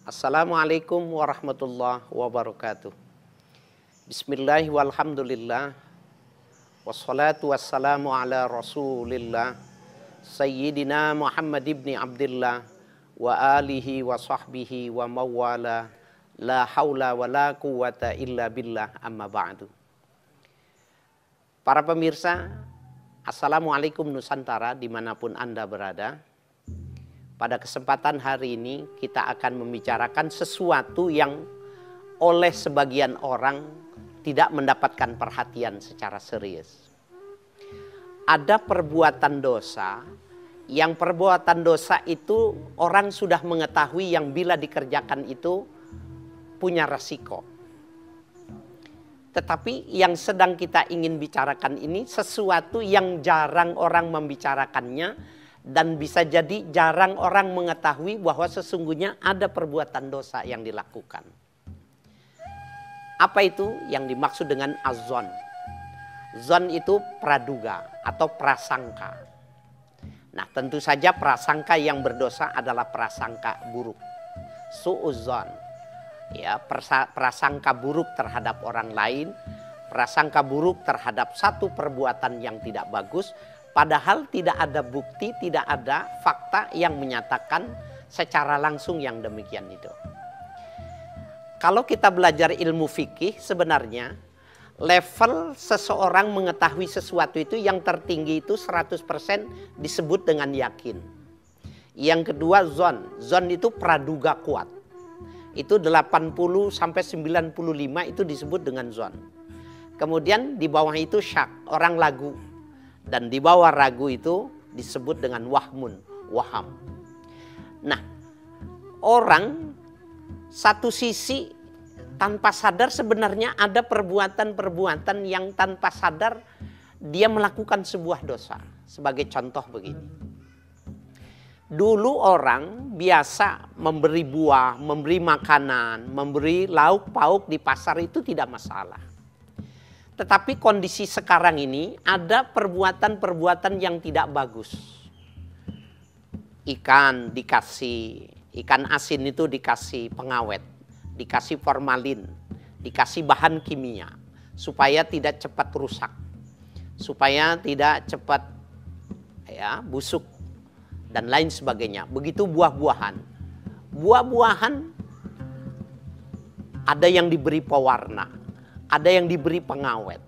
Assalamualaikum warahmatullahi wabarakatuh. Bismillah walhamdulillah. Wassalatu wassalamu ala rasulillah Sayyidina Muhammad ibn Abdillah wa alihi wa sahbihi wa mawala. La hawla wa la quwata illa billah, amma ba'du. Para pemirsa, Assalamualaikum Nusantara dimanapun Anda berada. Pada kesempatan hari ini kita akan membicarakan sesuatu yang oleh sebagian orang tidak mendapatkan perhatian secara serius. Ada perbuatan dosa, yang perbuatan dosa itu orang sudah mengetahui yang bila dikerjakan itu punya resiko. Tetapi yang sedang kita ingin bicarakan ini sesuatu yang jarang orang membicarakannya, dan bisa jadi jarang orang mengetahui bahwa sesungguhnya ada perbuatan dosa yang dilakukan. Apa itu yang dimaksud dengan az-zon? Zon itu praduga atau prasangka. Nah, tentu saja prasangka yang berdosa adalah prasangka buruk. Su'uzzon. Ya, prasangka buruk terhadap orang lain, prasangka buruk terhadap satu perbuatan yang tidak bagus, padahal tidak ada bukti, tidak ada fakta yang menyatakan secara langsung yang demikian itu. Kalau kita belajar ilmu fikih, sebenarnya level seseorang mengetahui sesuatu itu yang tertinggi itu 100% disebut dengan yakin. Yang kedua zon. Zon itu praduga kuat. Itu 80 sampai 95 itu disebut dengan zon. Kemudian di bawah itu syak, orang ragu. Dan di bawah ragu itu disebut dengan wahmun, waham. Nah, orang satu sisi tanpa sadar sebenarnya ada perbuatan-perbuatan yang tanpa sadar dia melakukan sebuah dosa. Sebagai contoh begini. Dulu orang biasa memberi buah, memberi makanan, memberi lauk pauk di pasar itu tidak masalah. Tetapi kondisi sekarang ini ada perbuatan-perbuatan yang tidak bagus. Ikan dikasih, ikan asin itu dikasih pengawet, dikasih formalin, dikasih bahan kimia supaya tidak cepat rusak, supaya tidak cepat busuk dan lain sebagainya. Begitu buah-buahan. Buah-buahan ada yang diberi pewarna, ada yang diberi pengawet.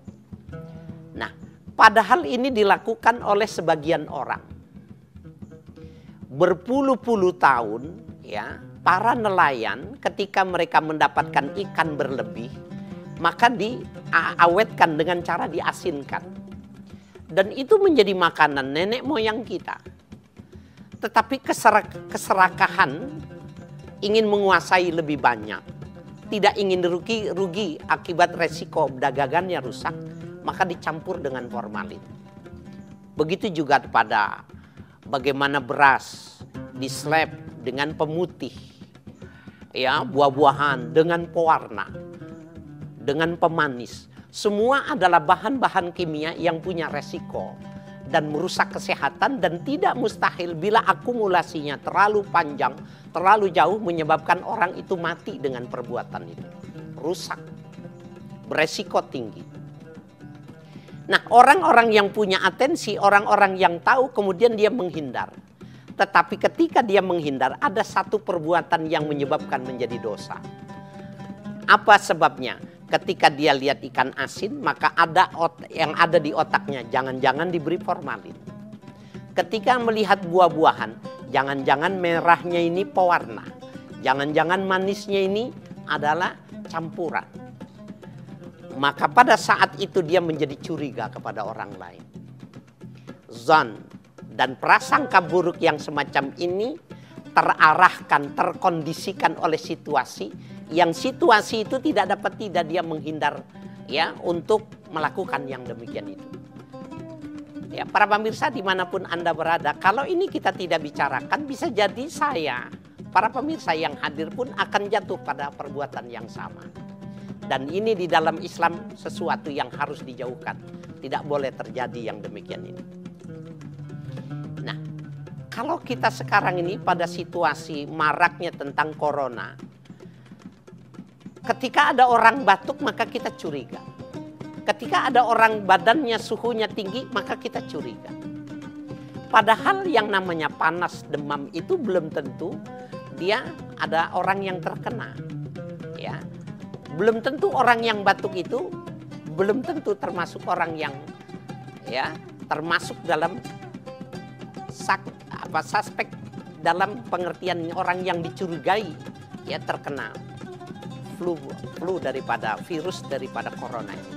Nah, padahal ini dilakukan oleh sebagian orang. Berpuluh-puluh tahun ya, para nelayan ketika mereka mendapatkan ikan berlebih, maka diawetkan dengan cara diasinkan. Dan itu menjadi makanan nenek moyang kita. Tetapi keserakahan ingin menguasai lebih banyak. Tidak ingin rugi akibat resiko dagangannya rusak, maka dicampur dengan formalin. Begitu juga pada bagaimana beras dislep dengan pemutih, ya, buah-buahan dengan pewarna, dengan pemanis. Semua adalah bahan-bahan kimia yang punya resiko dan merusak kesehatan, dan tidak mustahil bila akumulasinya terlalu panjang, terlalu jauh menyebabkan orang itu mati dengan perbuatan itu. Rusak, beresiko tinggi. Nah, orang-orang yang punya atensi, orang-orang yang tahu, kemudian dia menghindar. Tetapi ketika dia menghindar, ada satu perbuatan yang menyebabkan menjadi dosa. Apa sebabnya? Ketika dia lihat ikan asin, maka ada yang ada di otaknya, jangan-jangan diberi formalin. Ketika melihat buah-buahan, jangan-jangan merahnya ini pewarna, jangan-jangan manisnya ini adalah campuran. Maka pada saat itu dia menjadi curiga kepada orang lain. Zon dan prasangka buruk yang semacam ini terarahkan, terkondisikan oleh situasi, yang situasi itu tidak dia menghindar ya untuk melakukan yang demikian itu. Ya, para pemirsa dimanapun Anda berada, kalau ini kita tidak bicarakan, bisa jadi saya para pemirsa yang hadir pun akan jatuh pada perbuatan yang sama. Dan ini di dalam Islam sesuatu yang harus dijauhkan. Tidak boleh terjadi yang demikian ini. Nah, kalau kita sekarang ini pada situasi maraknya tentang corona, ketika ada orang batuk maka kita curiga. Ketika ada orang badannya suhunya tinggi maka kita curiga. Padahal yang namanya panas demam itu belum tentu dia ada orang yang terkena. Ya. Belum tentu orang yang batuk itu belum tentu termasuk orang yang termasuk dalam suspek dalam pengertian orang yang dicurigai terkena flu daripada virus daripada corona ini.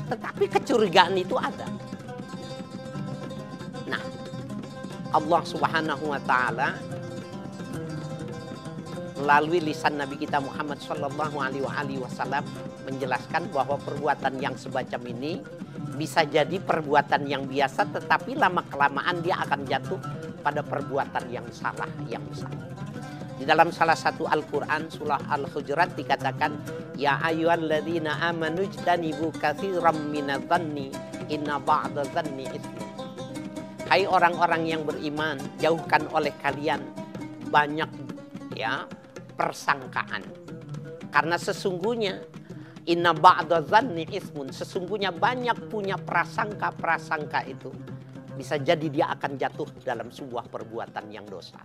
Tetapi kecurigaan itu ada. Nah, Allah Subhanahu wa taala melalui lisan Nabi kita Muhammad Sallallahu Alaihi Wasallam menjelaskan bahwa perbuatan yang semacam ini bisa jadi perbuatan yang biasa, tetapi lama-kelamaan dia akan jatuh pada perbuatan yang salah, yang besar. Di dalam salah satu Al-Quran, surah Al-Hujurat dikatakan, Ya ayyuhalladzina amanu ijtanibu katsiran minadh-dhanni inna ba'dadh-dhanni itsmun. Hai orang-orang yang beriman, jauhkan oleh kalian banyak persangkaan. Karena sesungguhnya inna ba'dadh-dhanni itsmun, sesungguhnya banyak punya prasangka-prasangka itu bisa jadi dia akan jatuh dalam sebuah perbuatan yang dosa.